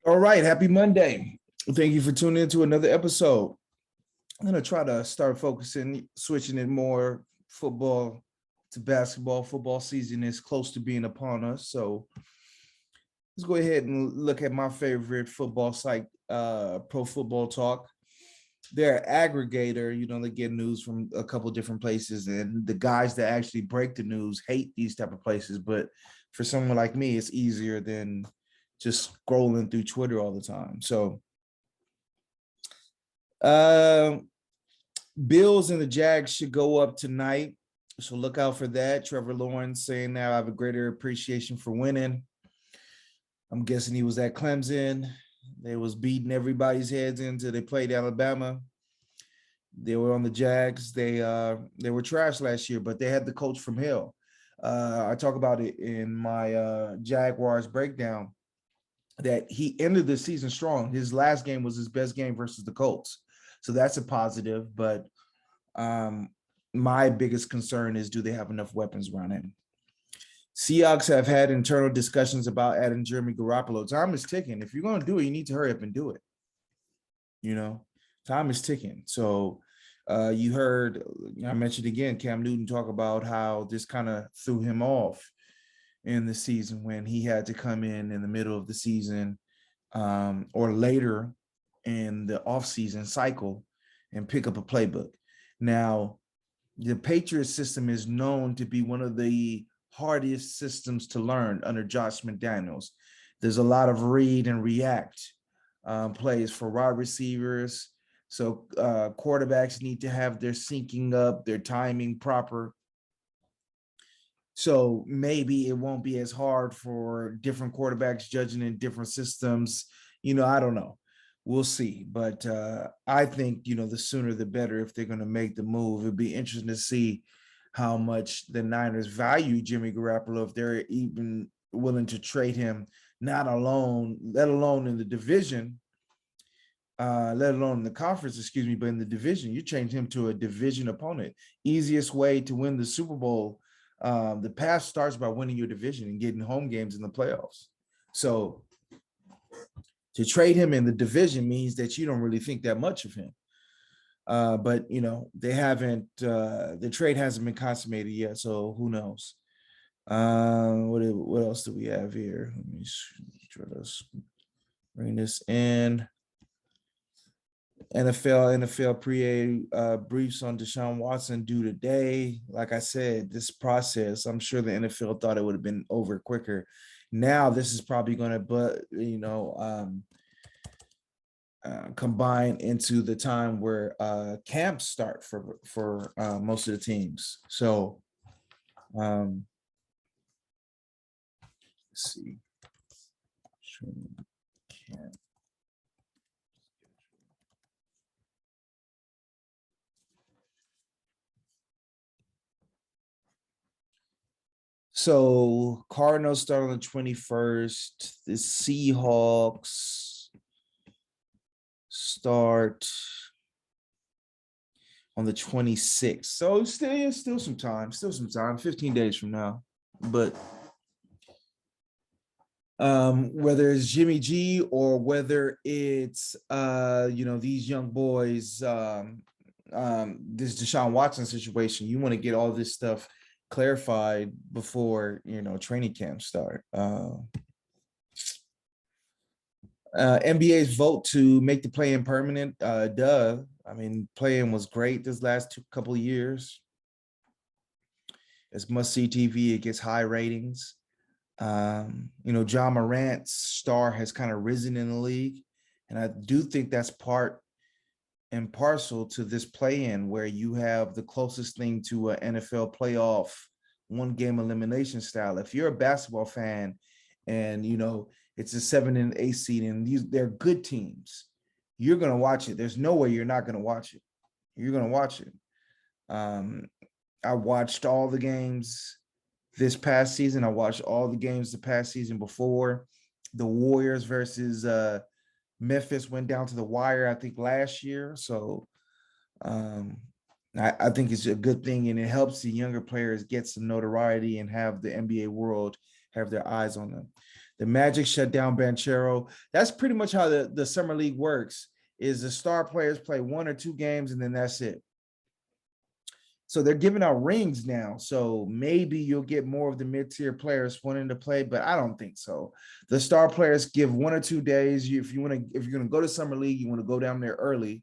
All right, happy Monday. Thank you for tuning in to another episode. I'm going to try to start focusing, switching it more football to basketball. Football season is close to being upon us. So let's go ahead and look at my favorite football site, Pro Football Talk. They're an aggregator, they get news from a couple different places, and the guys that actually break the news hate these type of places. But for someone like me, it's easier than just scrolling through Twitter all the time. So uh, Bills and the Jags should go up tonight. So look out for that. Trevor Lawrence saying now I have a greater appreciation for winning. I'm guessing he was at Clemson. They was beating everybody's heads until they played Alabama. They were on the Jags. They were trash last year, but they had the coach from hell. I talk about it in my Jaguars breakdown that he ended the season strong. His last game was his best game versus the Colts. So that's a positive. But my biggest concern is, do they have enough weapons around him? Seahawks have had internal discussions about adding Jimmy Garoppolo. Time is ticking. If you're going to do it, you need to hurry up and do it. Time is ticking. So you heard, I mentioned again, Cam Newton talk about how this kind of threw him off in the season when he had to come in the middle of the season or later in the offseason cycle and pick up a playbook. Now, the Patriots system is known to be one of the hardest systems to learn under Josh McDaniels. There's a lot of read and react plays for wide receivers. So quarterbacks need to have their syncing up, their timing proper. So maybe it won't be as hard for different quarterbacks judging in different systems. I don't know. We'll see. But I think, the sooner the better if they're going to make the move. It'd be interesting to see how much the Niners value Jimmy Garoppolo, if they're even willing to trade him, let alone in the division, let alone in the conference, but in the division. You change him to a division opponent. Easiest way to win the Super Bowl. The path starts by winning your division and getting home games in the playoffs. So to trade him in the division means that you don't really think that much of him. But they haven't. The trade hasn't been consummated yet, so who knows? What else do we have here? Let me try to bring this in. NFL pre briefs on Deshaun Watson due today. Like I said, this process, I'm sure the NFL thought it would have been over quicker. Now this is probably going to, combine into the time where camps start for most of the teams. So let's see. Camp. So Cardinals start on the 21st. The Seahawks start on the 26th. So still some time, 15 days from now. But whether it's Jimmy G or whether it's these young boys, this Deshaun Watson situation, you want to get all this stuff clarified before training camps start. NBA's vote to make the play-in permanent. I mean, play-in was great this last couple of years. It's must-see TV. It gets high ratings. John Morant's star has kind of risen in the league, and I do think that's part and parcel to this play-in, where you have the closest thing to an NFL playoff one-game elimination style. If you're a basketball fan and it's a 7 and 8 seed and they're good teams, you're going to watch it. There's no way you're not going to watch it. You're going to watch it. I watched all the games this past season. I watched all the games the past season before. The Warriors versus Memphis went down to the wire, I think, last year. So I think it's a good thing, and it helps the younger players get some notoriety and have the NBA world have their eyes on them. The Magic shut down Banchero. That's pretty much how the summer league works. Is the star players play 1 or 2 games and then that's it. So they're giving out rings now. So maybe you'll get more of the mid-tier players wanting to play, but I don't think so. The star players give 1 or 2 days. If you're gonna go to summer league, you want to go down there early,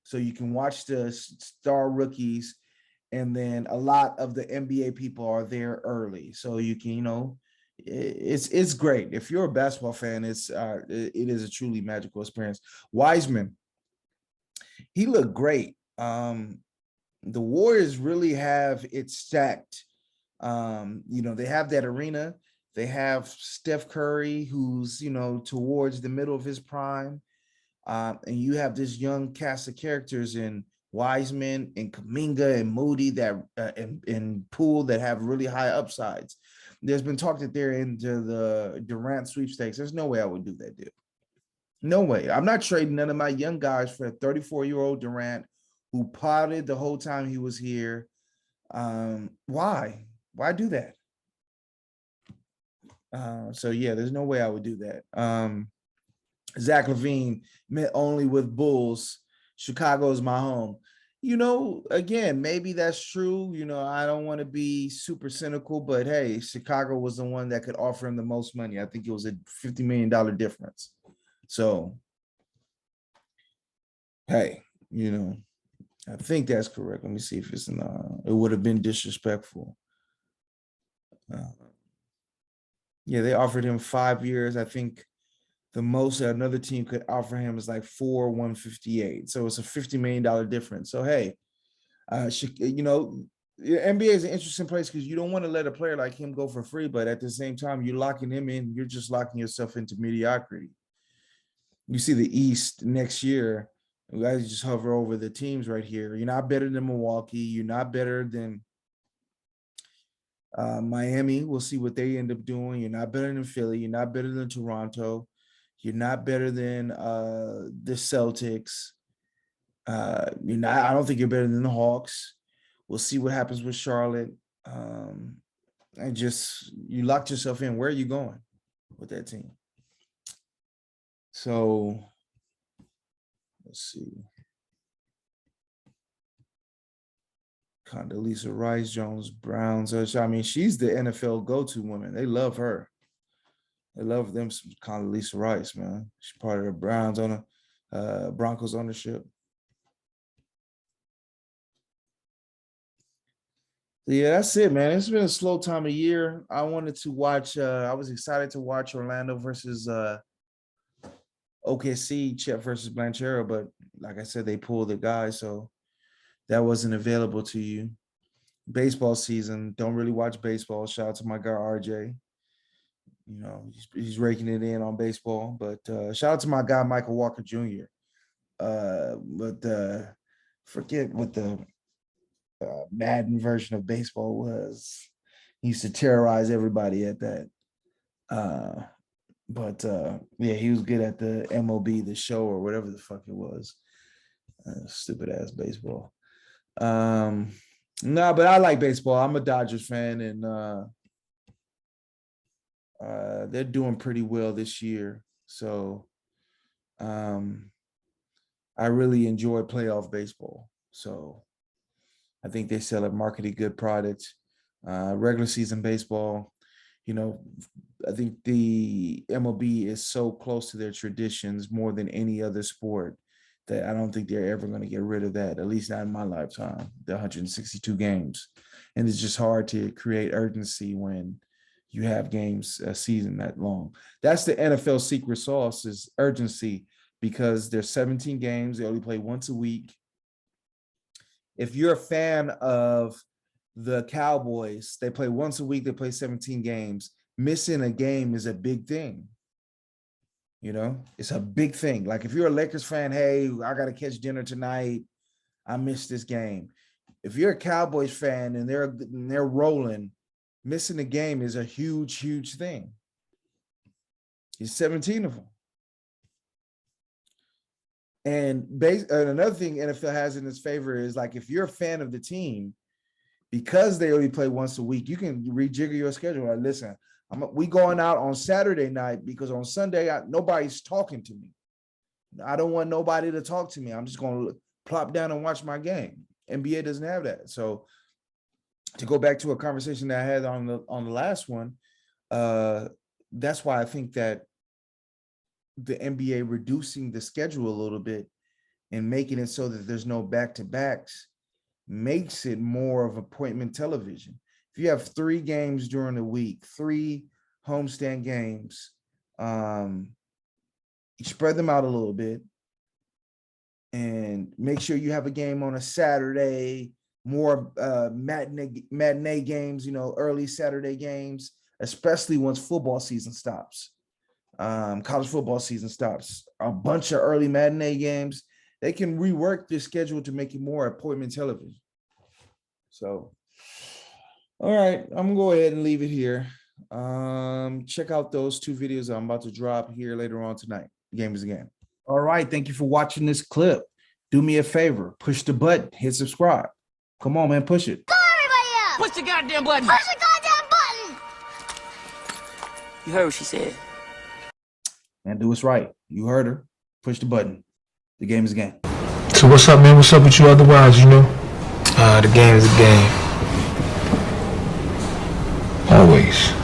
so you can watch the star rookies, and then a lot of the NBA people are there early, so you can it's great. If you're a basketball fan, it is a truly magical experience. Wiseman, he looked great. The Warriors really have it stacked. They have that arena. They have Steph Curry, who's, towards the middle of his prime. And you have this young cast of characters in Wiseman and Kuminga and Moody and Poole that have really high upsides. There's been talk that they're into the Durant sweepstakes. There's no way I would do that, dude. No way. I'm not trading none of my young guys for a 34-year-old Durant who potted the whole time he was here. Why? Why do that? So yeah, there's no way I would do that. Zach LaVine met only with Bulls. Chicago is my home. Again, maybe that's true. I don't want to be super cynical, but hey, Chicago was the one that could offer him the most money. I think it was a $50 million difference. So, hey, I think that's correct. Let me see if it's it would have been disrespectful. Yeah, they offered him 5 years. I think the most that another team could offer him is like 158. So it's a $50 million difference. So hey, the NBA is an interesting place because you don't want to let a player like him go for free, but at the same time, you're locking him in. You're just locking yourself into mediocrity. You see the East next year. You guys just hover over the teams right here. You're not better than Milwaukee. You're not better than Miami. We'll see what they end up doing. You're not better than Philly. You're not better than Toronto. You're not better than the Celtics. I don't think you're better than the Hawks. We'll see what happens with Charlotte. And just, you locked yourself in. Where are you going with that team? So let's see. Condoleezza Rice, Jones, Browns. I mean, she's the NFL go-to woman. They love her. They love them some Condoleezza Rice, man. She's part of the Browns Broncos ownership. Yeah, that's it, man. It's been a slow time of year. I wanted to watch. I was excited to watch Orlando versus OKC, Chet versus Blanchero, but like I said, they pulled the guy, so that wasn't available to you. Baseball season, don't really watch baseball. Shout out to my guy RJ. He's raking it in on baseball, but shout out to my guy Michael Walker Jr. But forget what the Madden version of baseball was. He used to terrorize everybody at that. But yeah, he was good at the MLB, the show, or whatever the fuck it was. Stupid ass baseball. No, but I like baseball. I'm a Dodgers fan, and they're doing pretty well this year. So I really enjoy playoff baseball. So I think they sell a marketed good product. Regular season baseball, I think the MLB is so close to their traditions more than any other sport that I don't think they're ever going to get rid of that, at least not in my lifetime, the 162 games. And it's just hard to create urgency when you have games a season that long. That's the NFL secret sauce, is urgency, because there's 17 games. They only play once a week. If you're a fan of the Cowboys, they play once a week. They play 17 games. Missing a game is a big thing. It's a big thing. Like if you're a Lakers fan, hey, I got to catch dinner tonight. I missed this game. If you're a Cowboys fan and they're rolling, missing a game is a huge, huge thing. It's 17 of them. And another thing NFL has in its favor is, like, if you're a fan of the team, because they only play once a week, you can rejigger your schedule. Like, listen, We going out on Saturday night because on Sunday nobody's talking to me. I don't want nobody to talk to me. I'm just going to plop down and watch my game. NBA doesn't have that. So to go back to a conversation that I had on the last one, that's why I think that the NBA reducing the schedule a little bit and making it so that there's no back-to-backs makes it more of appointment television. If you have 3 games during the week, 3 homestand games, you spread them out a little bit and make sure you have a game on a Saturday, more matinee games, early Saturday games, especially once football season stops. College football season stops. A bunch of early matinee games. They can rework their schedule to make it more appointment television. So, all right, I'm gonna go ahead and leave it here. Check out those 2 videos I'm about to drop here later on tonight. The game is a game. All right, thank you for watching this clip. Do me a favor, push the button, hit subscribe. Come on, man, push it. Go everybody up! Push the goddamn button! Push the goddamn button! You heard what she said. Man, do what's right. You heard her. Push the button. The game is a game. So what's up, man? What's up with you otherwise, The game is a game. Always.